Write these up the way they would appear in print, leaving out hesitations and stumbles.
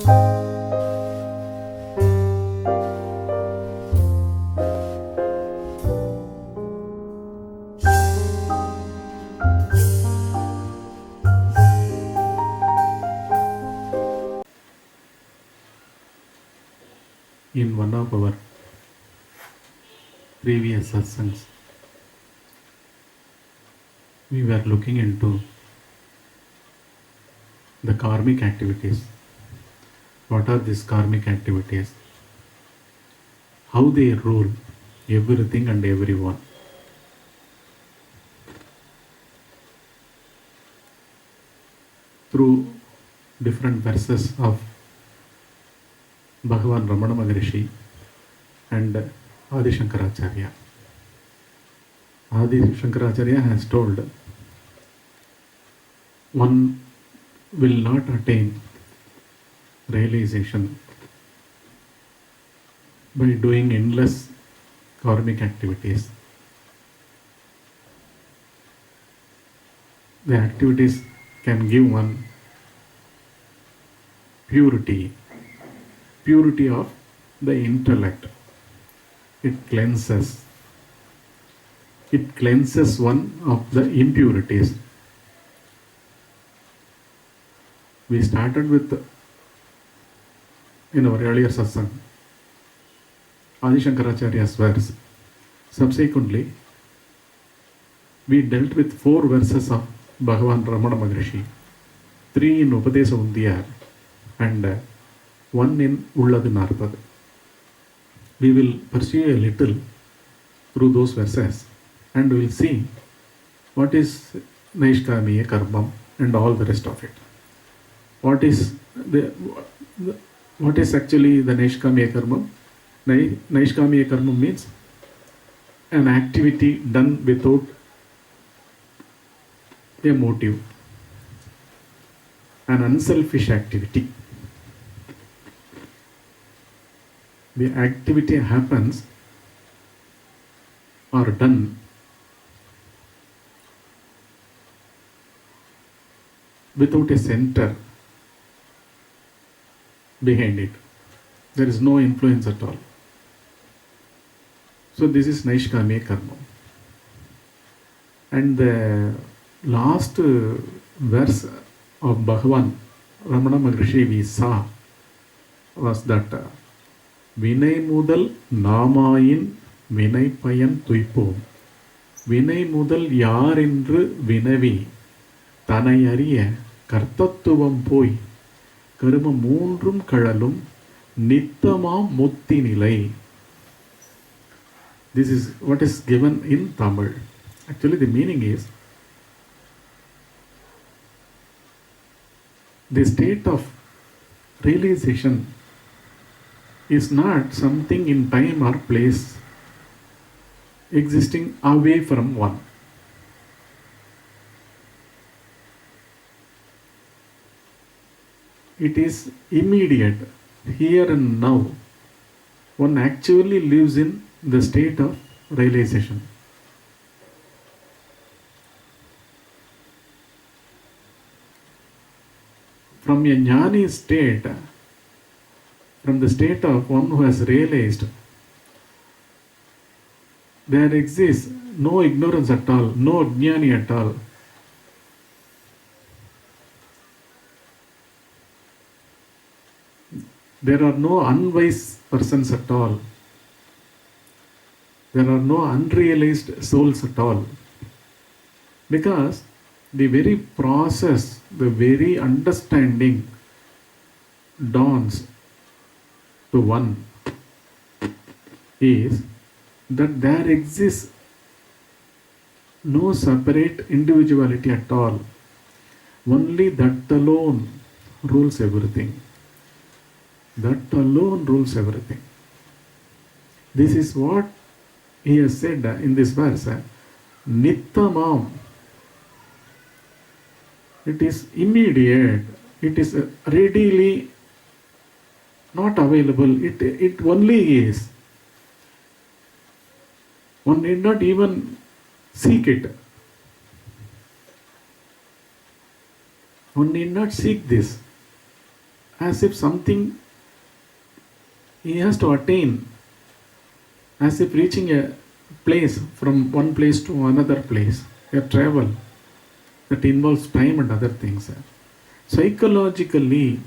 In one of our previous satsangs, we were looking into the karmic activities. What are these karmic activities? How they rule everything and everyone. Through different verses of Bhagavan Ramana Maharishi and Adi Shankaracharya. Adi Shankaracharya has told, one will not attain realization by doing endless karmic activities. The activities can give one purity of the intellect. It cleanses one of the impurities. We started with, in our earlier satsang, Adi Shankaracharya's verse. Subsequently, we dealt with 4 verses of Bhagavan Ramana Maharishi, 3 in Upadesa Undiyar and 1 in Ulladu Narpad. We will pursue a little through those verses and we will see what is Naishkamiya Karma and all the rest of it. What is actually the Naishkamiya Karma? Naishkamiya Karma means an activity done without a motive, an unselfish activity. The activity happens or done without a center behind it. There is no influence at all. So this is Naishkamiya Karma. And the last verse of Bhagavan Ramana Maharishi we saw was that Vinay Mudal Namayin Vinay Payan Tuipom Vinay Mudal Yarindru Vinavi Tanayariya Karthavyam Poi Karma Moondrum Kadalum Nittama Mutti Nilai. This is what is given in Tamil. Actually, the meaning is the state of realization is not something in time or place existing away from one. It is immediate, here and now. One actually lives in the state of realization. From a jnani state, from the state of one who has realized, there exists no ignorance at all, no jnani at all. There are no unwise persons at all. There are no unrealized souls at all. Because the very process, the very understanding dawns to one is that there exists no separate individuality at all. Only that alone rules everything. That alone rules everything. This is what he has said in this verse. Nittamam. It is immediate. It is readily not available. It only is. One need not even seek it. One need not seek this. as if something he has to attain, as if reaching a place from one place to another place, a travel that involves time and other things. Psychologically,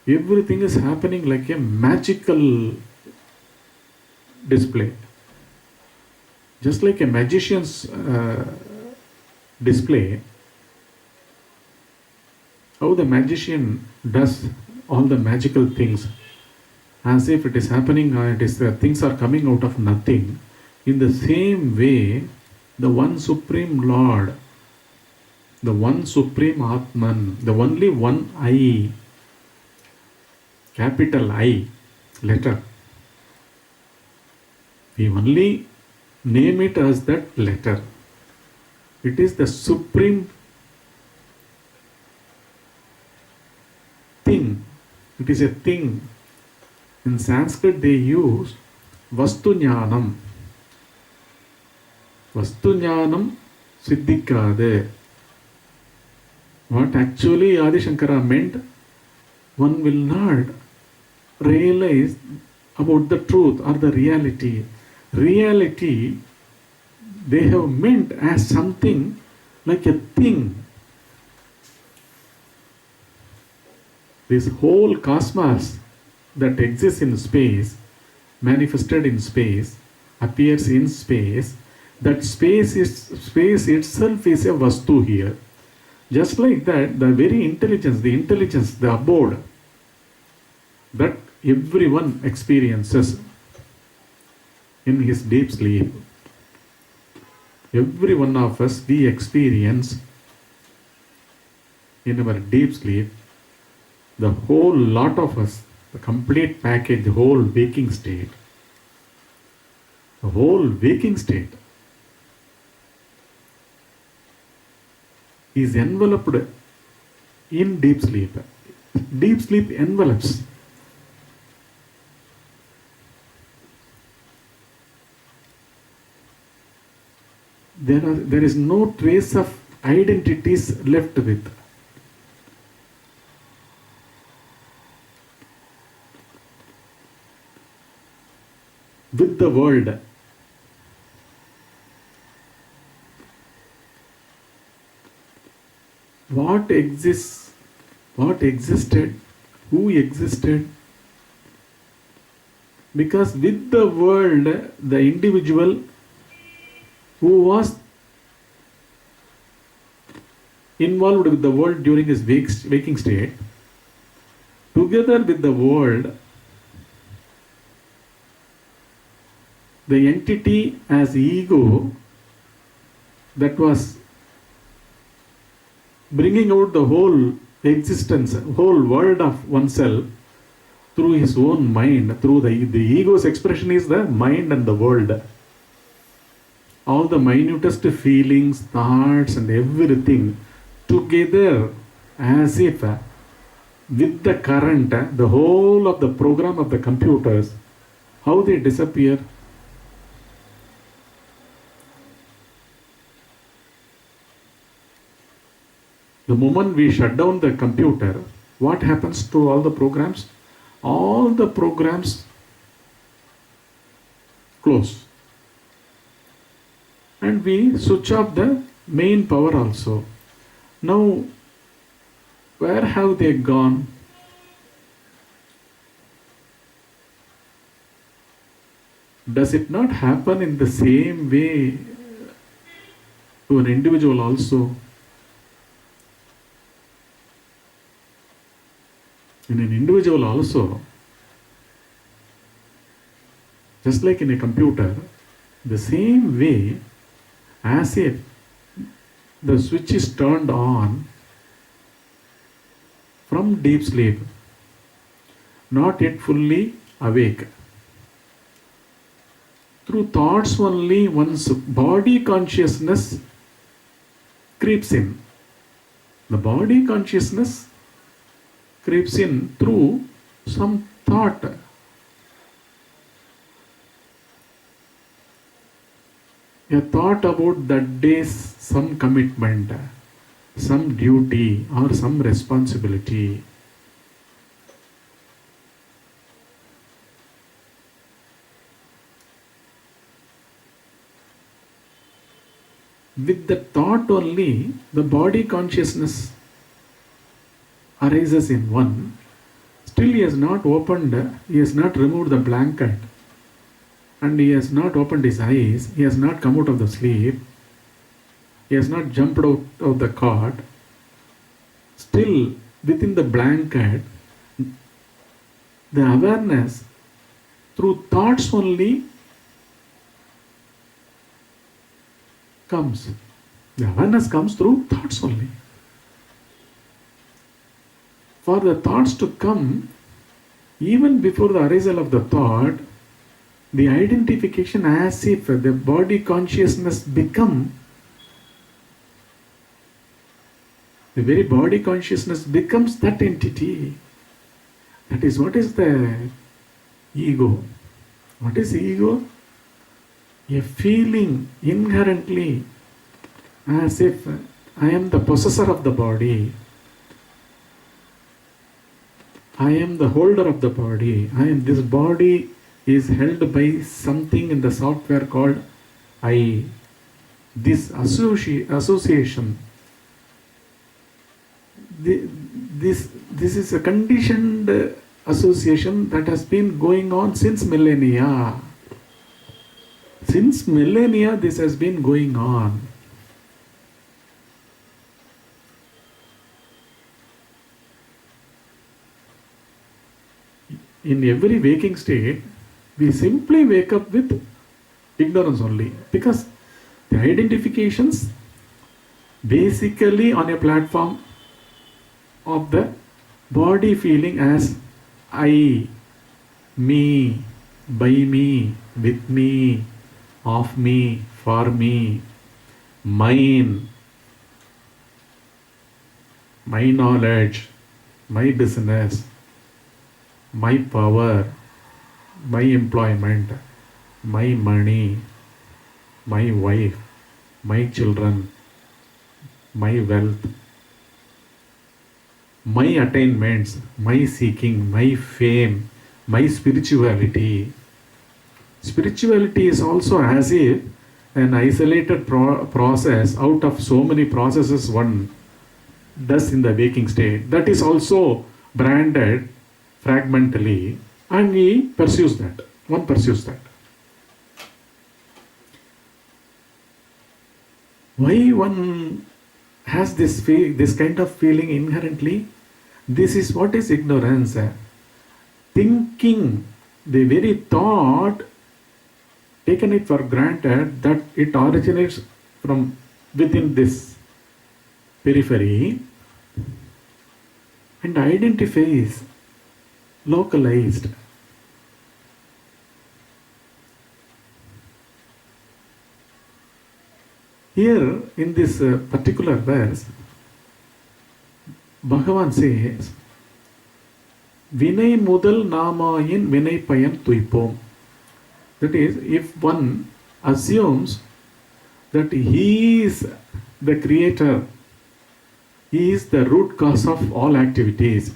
everything is happening like a magical display. Just like a magician's display, how the magician does all the magical things as if it is happening, things are coming out of nothing. In the same way, the one Supreme Lord, the one Supreme Atman, the only one I, capital I letter, we only name it as that letter. It is the supreme thing. It is a thing. In Sanskrit they use vastu jnanam. Vastu jnanam siddhikade. What actually Adi Shankara meant, one will not realize about the truth or the reality. Reality they have meant as something like a thing. This whole cosmos that exists in space, manifested in space, appears in space, that space itself is a vastu here. Just like that, the very intelligence, the abode, that everyone experiences in his deep sleep. Every one of us, we experience in our deep sleep, the whole lot of us, the complete package, the whole waking state. The whole waking state is enveloped in deep sleep. Deep sleep envelops. There is no trace of identities left with. With the world. What exists, what existed, who existed. Because with the world, the individual who was involved with the world during his waking state, together with the world, the entity as ego that was bringing out the whole existence, whole world of oneself through his own mind, through the ego's expression is the mind and the world. All the minutest feelings, thoughts and everything together as if with the current, the whole of the program of the computers, how they disappear. The moment we shut down the computer, what happens to all the programs? All the programs close. And we switch off the main power also. Now, where have they gone? Does it not happen in the same way to an individual also? In an individual also, just like in a computer, the same way as if the switch is turned on from deep sleep, not yet fully awake. Through thoughts only, one's body consciousness creeps in. The body consciousness creeps in through some thought. A thought about that day's some commitment, some duty or some responsibility. with the thought only, the body consciousness arises in one. Still he has not opened, he has not removed the blanket, and he has not opened his eyes, he has not come out of the sleep, he has not jumped out of the cot. Still within the blanket, the awareness through thoughts only comes. The awareness comes through thoughts only. For the thoughts to come, even before the arisal of the thought, the identification as if the body consciousness become, the very body consciousness becomes that entity. That is what is the ego. What is ego? A feeling inherently as if I am the possessor of the body. I am the holder of the body. This body is held by something in the software called I. This association, this is a conditioned association that has been going on since millennia. Since millennia this has been going on. In every waking state, we simply wake up with ignorance only, because the identifications basically on a platform of the body feeling as I, me, by me, with me, of me, for me, mine, my knowledge, my business, my power, my employment, my money, my wife, my children, my wealth, my attainments, my seeking, my fame, my spirituality. Spirituality is also as if an isolated process out of so many processes one does in the waking state. That is also branded fragmentally, and he pursues that. One pursues that. Why one has this kind of feeling inherently? This is what is ignorance. Thinking, the very thought, taken it for granted that it originates from within this periphery and identifies localized. Here in this particular verse, Bhagavan says, Vinay mudal namayin vinay payam tuipom. That is, if one assumes that he is the creator, he is the root cause of all activities.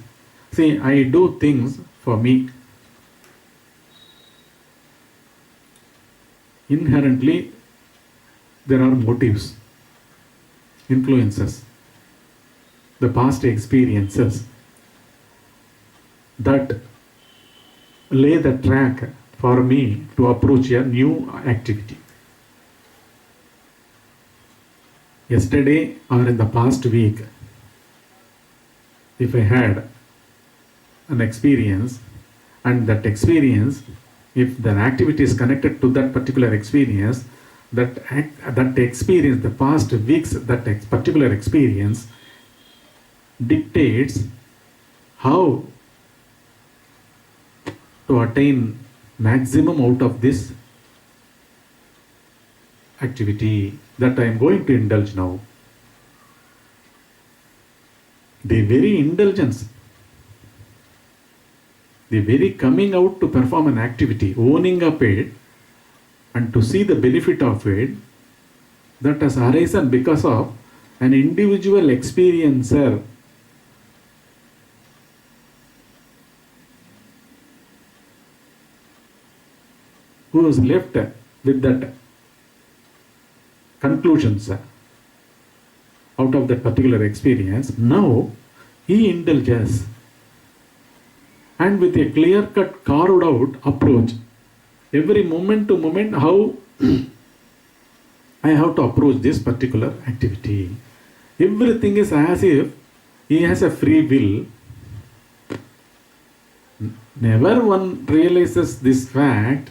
See, I do things for me. Inherently, there are motives, influences, the past experiences that lay the track for me to approach a new activity. Yesterday or in the past week, if I had an experience, and that experience, if the activity is connected to that particular experience, that experience, the past weeks, that particular experience dictates how to attain maximum out of this activity that I am going to indulge now. The very indulgence, the very coming out to perform an activity, owning up it, and to see the benefit of it, that has arisen because of an individual experiencer who is left with that conclusions. of that particular experience. Now he indulges, and with a clear-cut, carved-out approach, every moment to moment, how I have to approach this particular activity. Everything is as if he has a free will. Never one realizes this fact.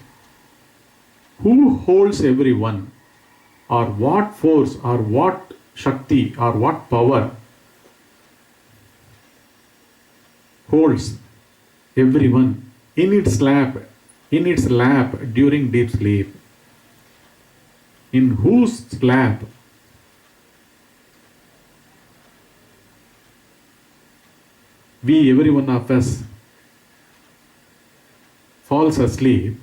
Who holds everyone, or what force, or what Shakti, or what power holds everyone in its lap during deep sleep? In whose lap? We, every one of us, falls asleep.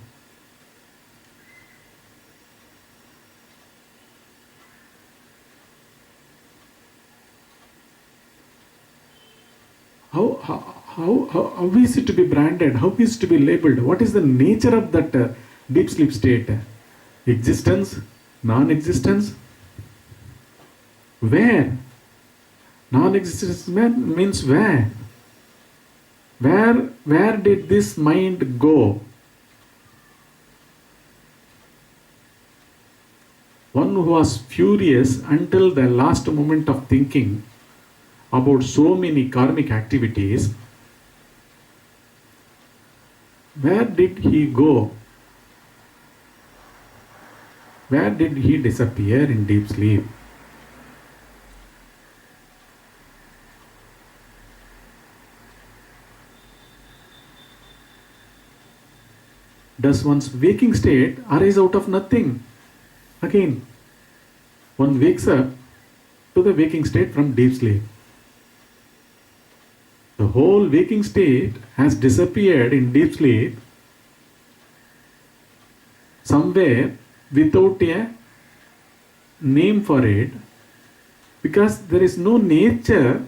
How is it to be branded? How is it to be labeled? What is the nature of that deep sleep state? Existence? Non-existence? Where? Non-existence means where? Where did this mind go? One who was furious until the last moment of thinking about so many karmic activities, where did he go? Where did he disappear in deep sleep? Does one's waking state arise out of nothing? Again, one wakes up to the waking state from deep sleep. The whole waking state has disappeared in deep sleep somewhere without a name for it, because there is no nature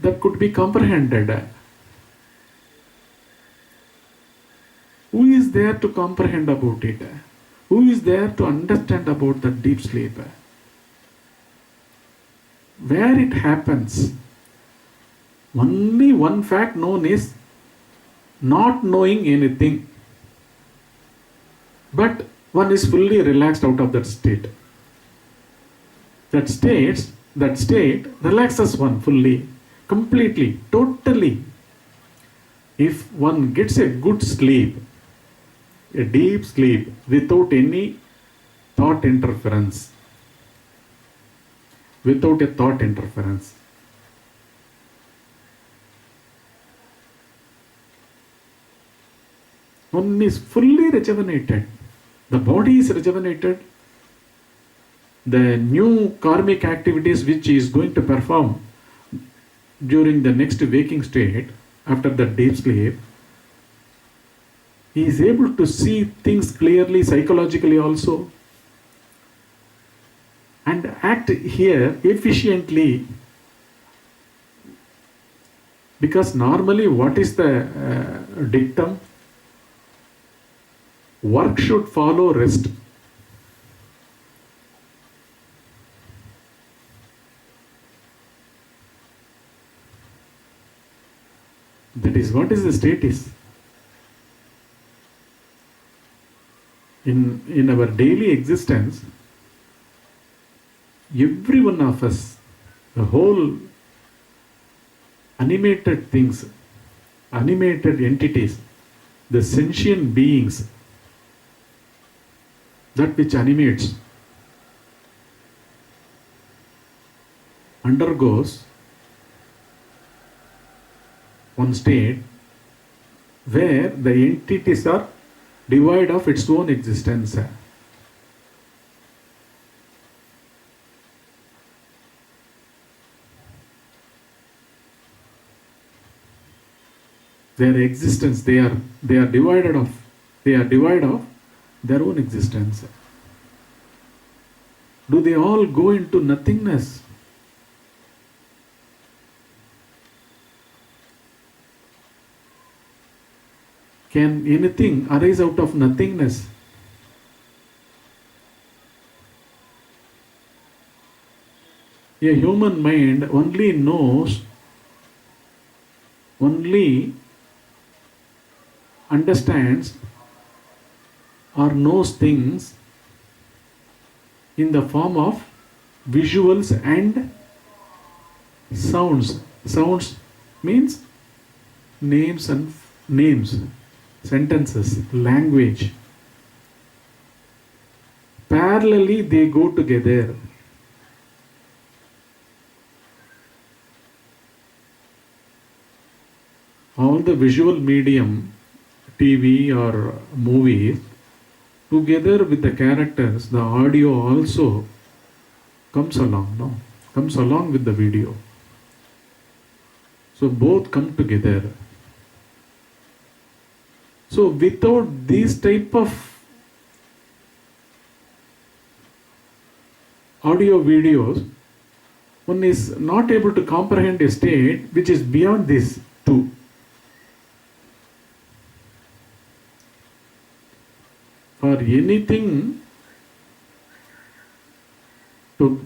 that could be comprehended. Who is there to comprehend about it? Who is there to understand about the deep sleep? Where it happens? Only one fact known is not knowing anything. But one is fully relaxed out of that state. That state relaxes one fully, completely, totally. If one gets a good sleep, a deep sleep without any thought interference, without a thought interference, one is fully rejuvenated. The body is rejuvenated. The new karmic activities which he is going to perform during the next waking state after the deep sleep, he is able to see things clearly, psychologically also, and act here efficiently. Because normally, what is the dictum? Work should follow rest. That is what is the status. In our daily existence, every one of us, the whole animated things, animated entities, the sentient beings, that which animates, undergoes one state where the entities are devoid of its own existence. Their existence, they are devoid of their own existence. Do they all go into nothingness? Can anything arise out of nothingness? A human mind only knows, only understands or knows things in the form of visuals and sounds. Sounds means names, sentences, language. Parallelly they go together. All the visual medium, TV or movies, together with the characters, the audio also comes along with the video. So both come together. So without these type of audio videos, one is not able to comprehend a state which is beyond these two. For anything to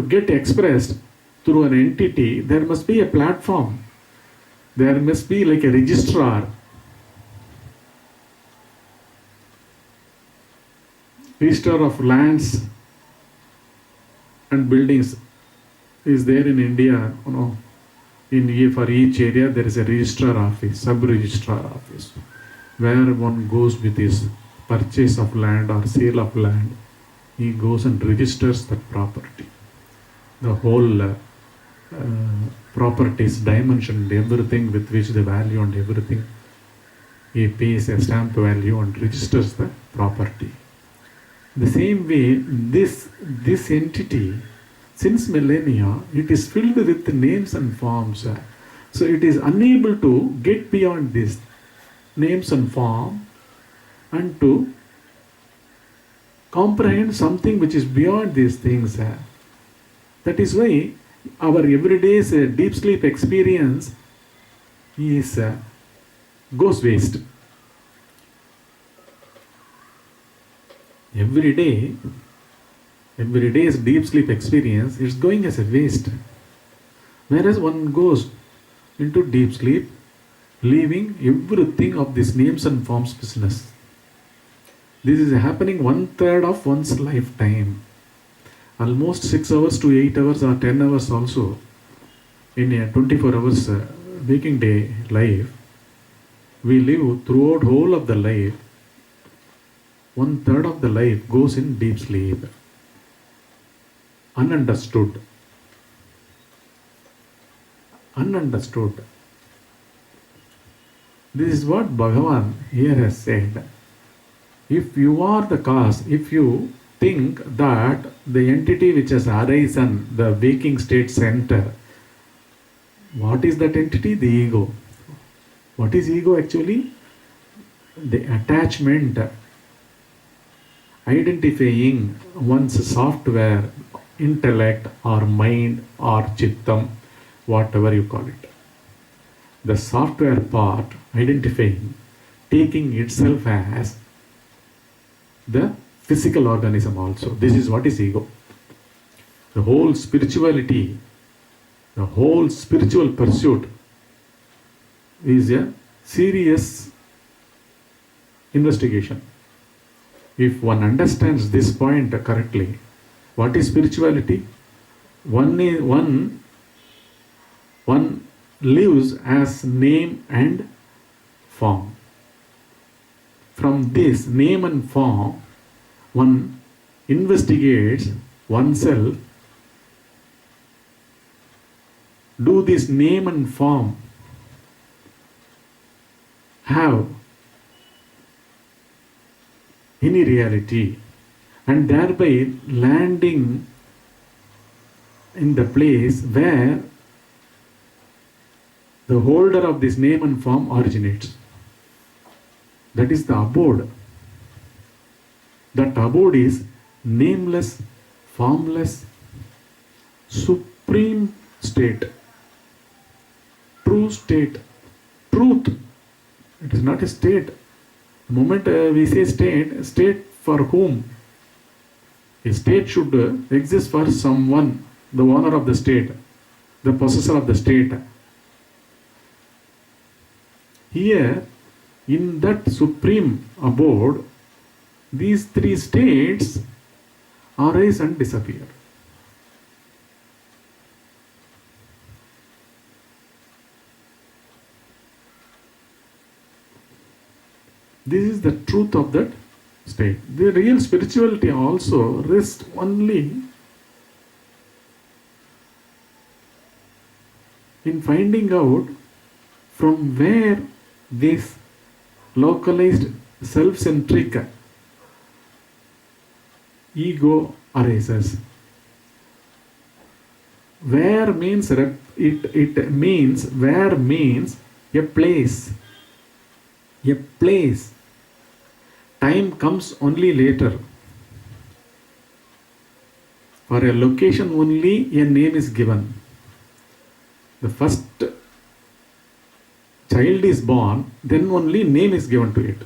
get expressed through an entity, there must be a platform. There must be like a registrar. Register of lands and buildings is there in India. For each area there is a registrar office, sub-registrar office, where one goes with his purchase of land or sale of land. He goes and registers that property. The whole properties, dimension, everything with which the value and everything. He pays a stamp value and registers the property. The same way, this entity, since millennia, it is filled with names and forms. So it is unable to get beyond this names and form and to comprehend something which is beyond these things. That is why our everyday deep sleep experience is goes waste. Every day's deep sleep experience is going as a waste. Whereas one goes into deep sleep, leaving everything of this names and forms business. This is happening 1/3 of one's lifetime. Almost 6 hours to 8 hours or 10 hours also in a 24 hours waking day life. We live throughout whole of the life. 1/3 of the life goes in deep sleep. Ununderstood. This is what Bhagavan here has said. If you are the cause, if you think that the entity which has arisen, the waking state center, what is that entity? The ego. What is ego actually? The attachment, identifying one's software, intellect or mind or chittam, whatever you call it. The software part, identifying, taking itself as the physical organism also. This is what is ego. The whole spirituality, the whole spiritual pursuit is a serious investigation. If one understands this point correctly, what is spirituality? One lives as name and form. From this name and form, one investigates oneself. Do this name and form have any reality? And thereby landing in the place where the holder of this name and form originates. That is the abode. That abode is nameless, formless, supreme state, true state, truth. It is not a state. The moment we say state for whom? A state should exist for someone. the owner of the state, the possessor of the state. Here, in that supreme abode, these three states arise and disappear. This is the truth of that state. The real spirituality also rests only in finding out from where this localized self-centric ego arises. Where means it means where means a place. A place. Time comes only later. For a location only a name is given. The first child is born, then only name is given to it.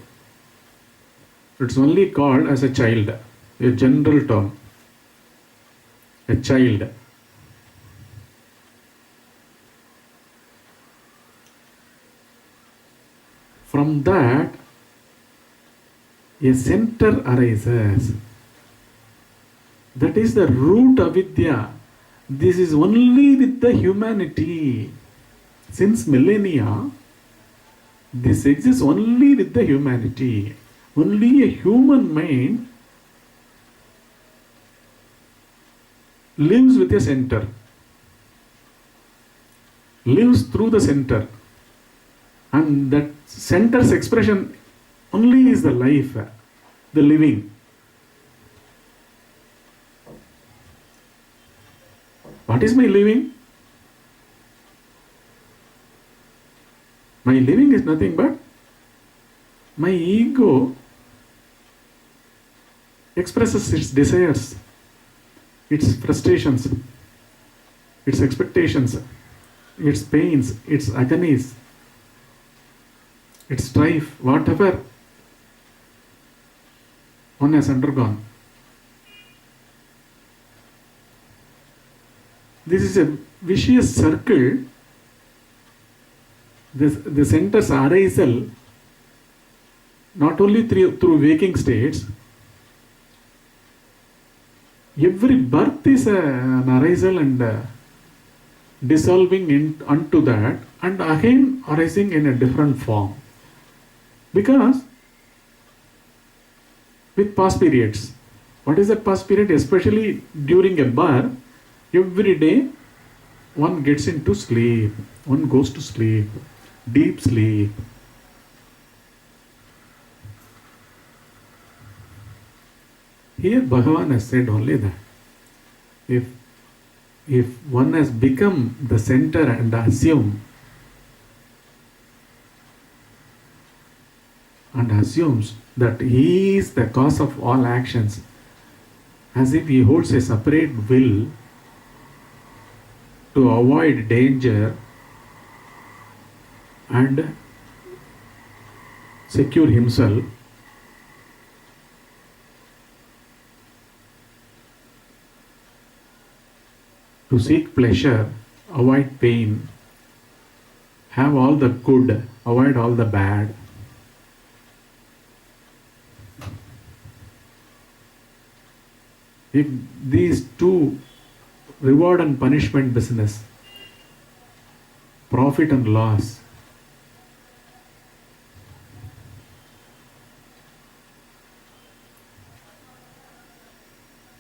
It's only called as a child, a general term. A child. From that, a center arises. That is the root avidya. This is only with the humanity. Since millennia, this exists only with the humanity. Only a human mind lives with a center. Lives through the center. And that center's expression only is the life, the living. What is my living? My living is nothing but my ego expresses its desires, its frustrations, its expectations, its pains, its agonies, its strife, whatever one has undergone. This is a vicious circle. The center's arisal, not only through waking states, every birth is an arisal and dissolving unto that, and again arising in a different form. Because with past periods, what is that past period? Especially during a birth, every day one gets into sleep, one goes to sleep, deep sleep. Here Bhagavan has said only that if one has become the center and assumes that he is the cause of all actions, as if he holds a separate will to avoid danger and secure himself, to seek pleasure, avoid pain, have all the good, avoid all the bad. If these two, reward and punishment business, profit and loss,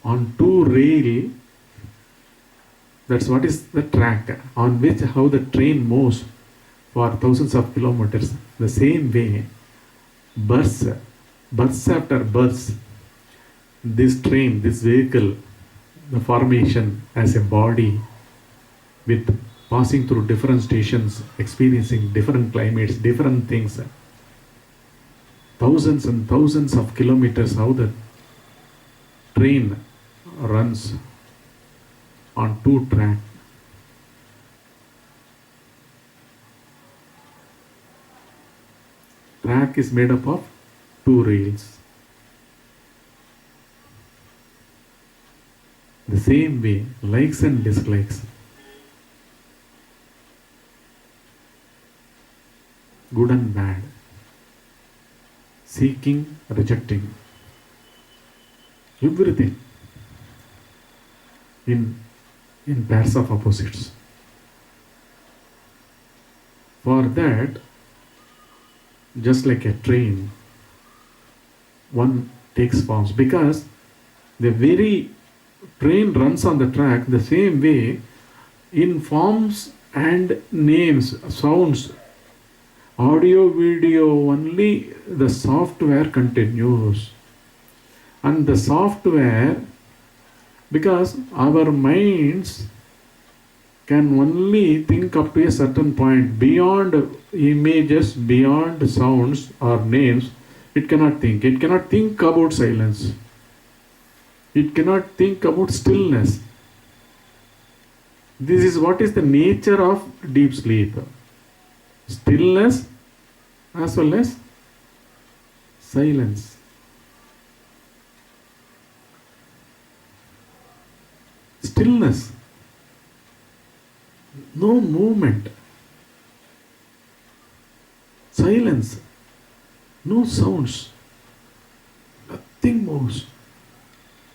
on two rail, that's what is the track on which how the train moves for thousands of kilometers. The same way, births after births, this train, this vehicle, the formation as a body with passing through different stations, experiencing different climates, different things, thousands and thousands of kilometers, how the train runs on two tracks. Track is made up of two rails. The same way, likes and dislikes, good and bad, seeking, rejecting, everything in pairs of opposites. For that, just like a train, one takes forms, because the very train runs on the track the same way in forms and names, sounds, audio, video, only the software continues. And the software, because our minds can only think up to a certain point, beyond images, beyond sounds or names, it cannot think. It cannot think about silence. It cannot think about stillness. This is what is the nature of deep sleep. Stillness as well as silence. Stillness. No movement. Silence. No sounds. Nothing moves.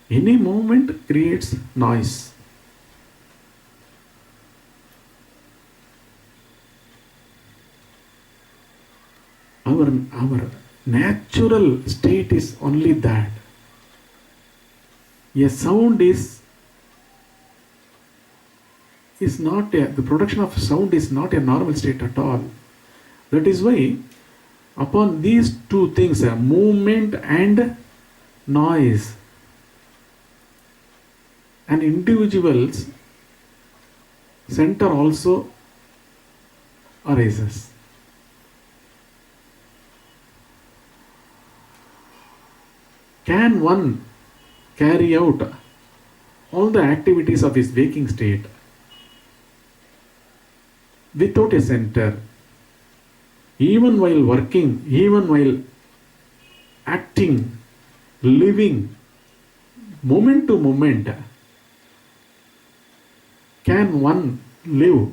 Any movement creates noise. Our natural state is only that. A sound is not the production of sound is not a normal state at all. That is why upon these two things, movement and noise, an individual's center also arises. Can one carry out all the activities of his waking state without a center, even while working, even while acting, living, moment to moment? Can one live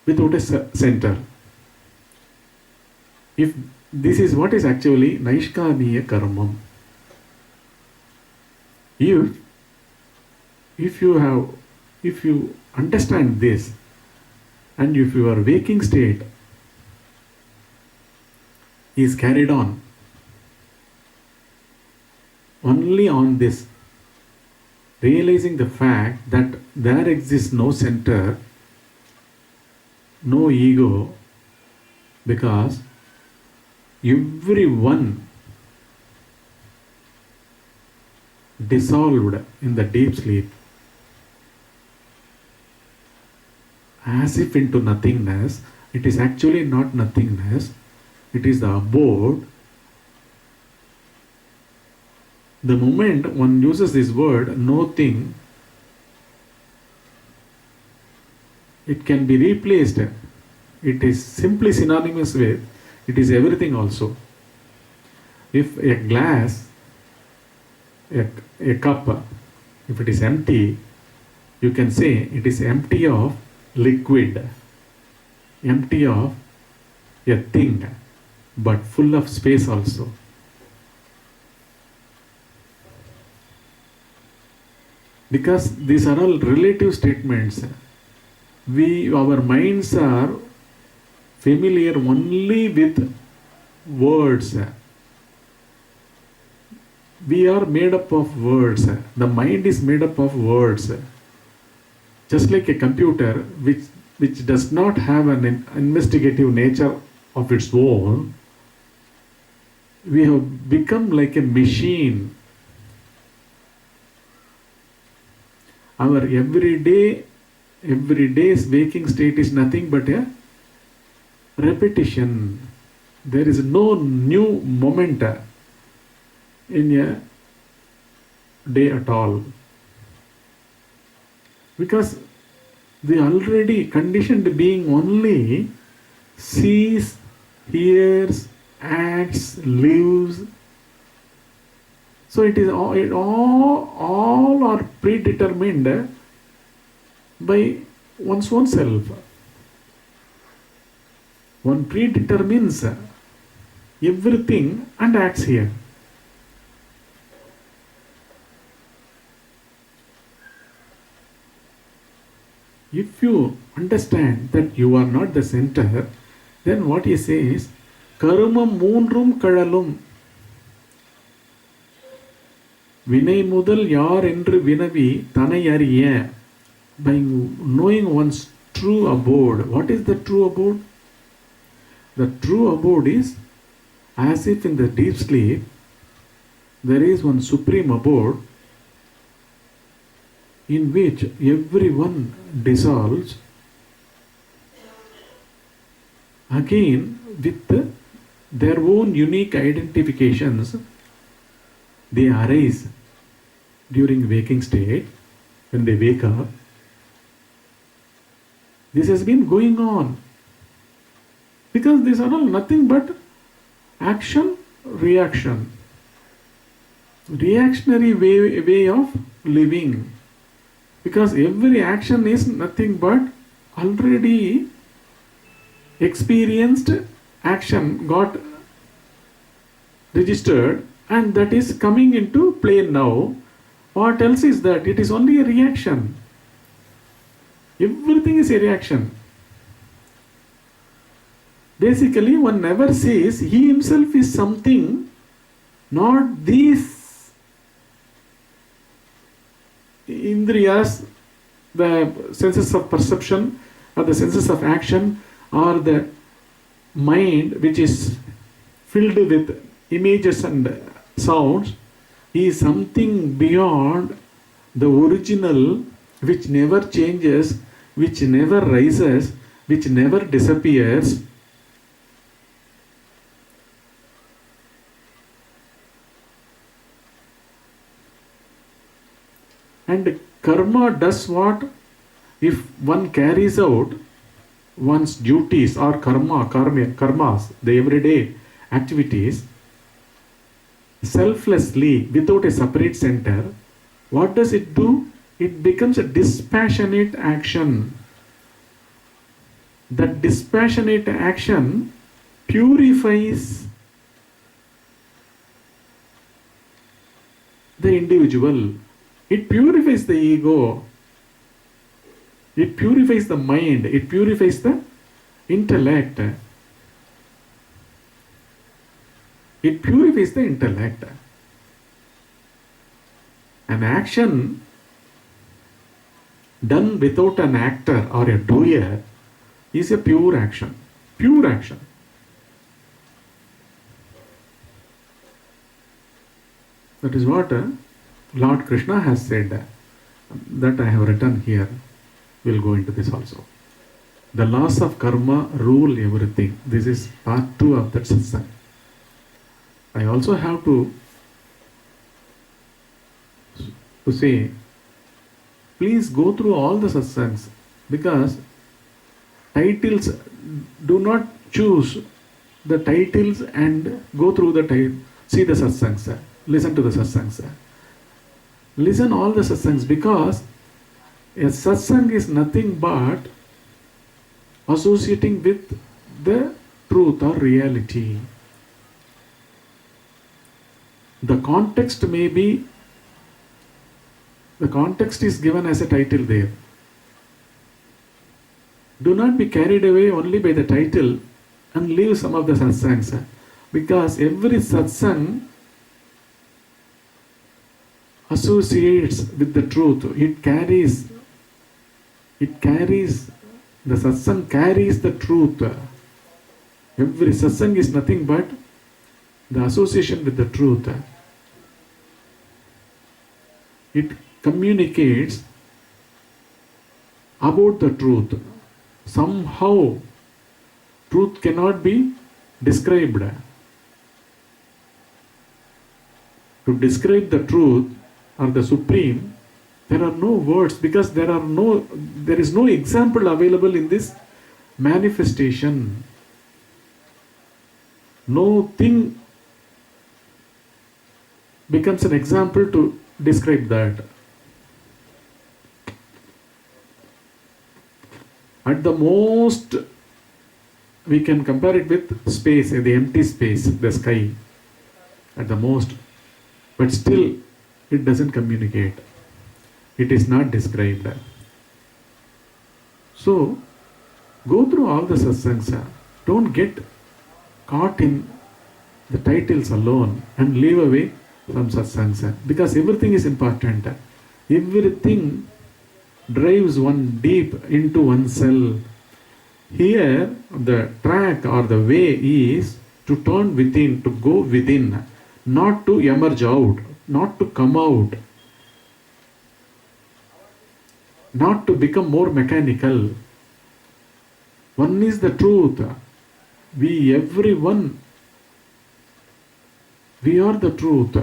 without a center? If this is what is actually naishkamiya karmam. If you understand this, and if your waking state is carried on only on this, realizing the fact that there exists no center, no ego, because everyone dissolved in the deep sleep, as if into nothingness. It is actually not nothingness, it is the abode. The moment one uses this word, no thing, it can be replaced. It is simply synonymous with, it is everything also. If a glass, a cup, if it is empty, you can say it is empty of liquid, empty of a thing, but full of space also. Because these are all relative statements. Our minds are familiar only with words. We are made up of words. The mind is made up of words. Just like a computer which does not have an investigative nature of its own, we have become like a machine. Our everyday's waking state is nothing but a repetition. There is no new moment in a day at all, because the already conditioned being only sees, hears, acts, lives. So all are predetermined by one's own self. One predetermines everything and acts here. If you understand that you are not the center, then what he says, karma moonrum kadalum vinay mudal yaar endru vinavi thanai ariya. By knowing one's true abode. What is the true abode? The true abode is as if in the deep sleep there is one supreme abode in which everyone dissolves again with their own unique identifications. They arise during waking state when they wake up. This has been going on because these are all nothing but action, reaction, reactionary way of living. Because every action is nothing but already experienced action got registered and that is coming into play now. What else is that? It is only a reaction. Everything is a reaction. Basically, one never says he himself is something, not these indriyas, the senses of perception or the senses of action or the mind which is filled with images and sounds. He is something beyond the original, which never changes, which never rises, which never disappears. And karma does what? If one carries out one's duties or karmas, the everyday activities, selflessly, without a separate center, what does it do? It becomes a dispassionate action. That dispassionate action purifies the individual. It purifies the ego. It purifies the mind. It purifies the intellect. It purifies the intellect. An action done without an actor or a doer is a pure action. Pure action. That is what Lord Krishna has said. That I have written here. We'll go into this also. The laws of karma rule everything. This is part 2 of that satsang. I also have to say, please go through all the satsangs, because titles, do not choose the titles and go through the title. See the satsangs, listen to the satsangs. Listen all the satsangs, because a satsang is nothing but associating with the truth or reality. The context may be, the context is given as a title there. Do not be carried away only by the title and leave some of the satsangs, because every satsang associates with the truth. It carries, the satsang carries the truth. Every satsang is nothing but the association with the truth. It communicates about the truth. Somehow, truth cannot be described. To describe the truth or the supreme, there are no words, because there is no example available in this manifestation. No thing becomes an example to describe that. At the most, we can compare it with space, the empty space, the sky, at the most. But still, it doesn't communicate. It is not described. So, go through all the satsangs. Don't get caught in the titles alone and leave away from satsangs. Because everything is important. Everything drives one deep into oneself. Here, the track or the way is to turn within, to go within, not to emerge out, not to come out, not to become more mechanical. One is the truth. Everyone, we are the truth.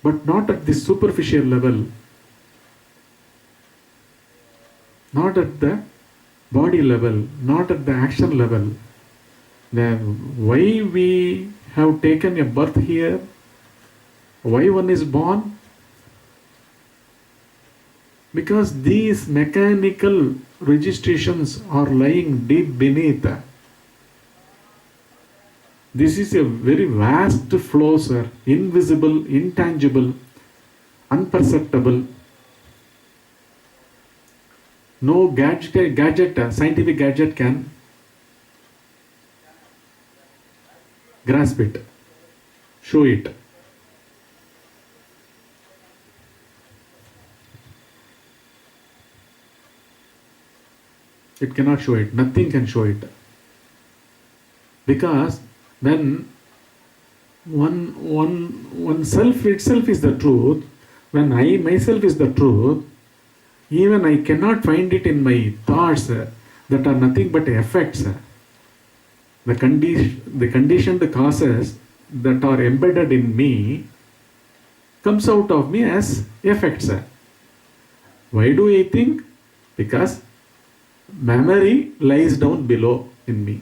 But not at the superficial level, not at the body level, not at the action level. Why we have taken a birth here, why one is born? Because these mechanical registrations are lying deep beneath. This is a very vast flow, sir. Invisible, intangible, unperceptible. No gadget, scientific gadget can grasp it, show it. It cannot show it. Nothing can show it. Because when one self itself is the truth, when I myself is the truth, even I cannot find it in my thoughts that are nothing but effects. The conditioned causes that are embedded in me comes out of me as effects. Why do I think? Because memory lies down below in me.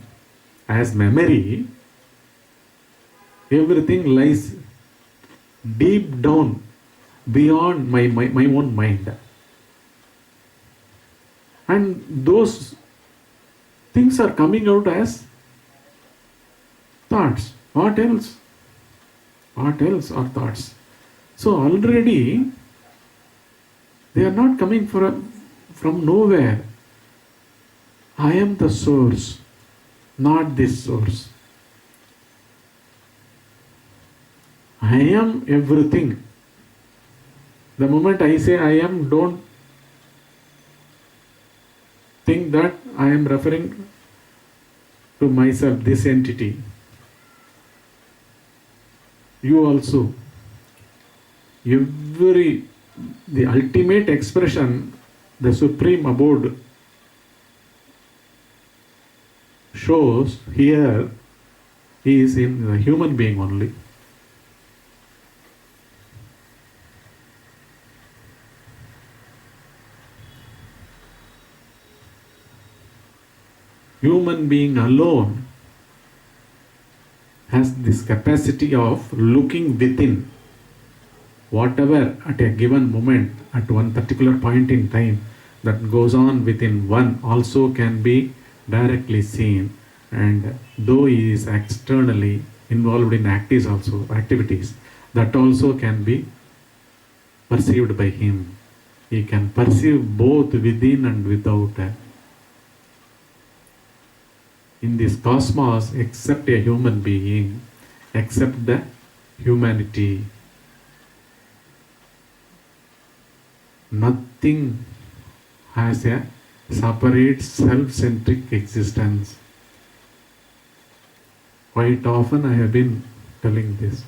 As memory, everything lies deep down beyond my own mind. And those things are coming out as thoughts. What else? What else are thoughts? So already they are not coming from nowhere. I am the source, not this source. I am everything. The moment I say I am, don't think that I am referring to myself, this entity. You also. The ultimate expression, the supreme abode, shows here is in the human being only. Human being alone has this capacity of looking within. Whatever at a given moment, at one particular point in time that goes on within one also can be directly seen, and though he is externally involved in activities, that also can be perceived by him. He can perceive both within and without. In this cosmos, except a human being, except the humanity, nothing has a separate self-centric existence. Quite often I have been telling this.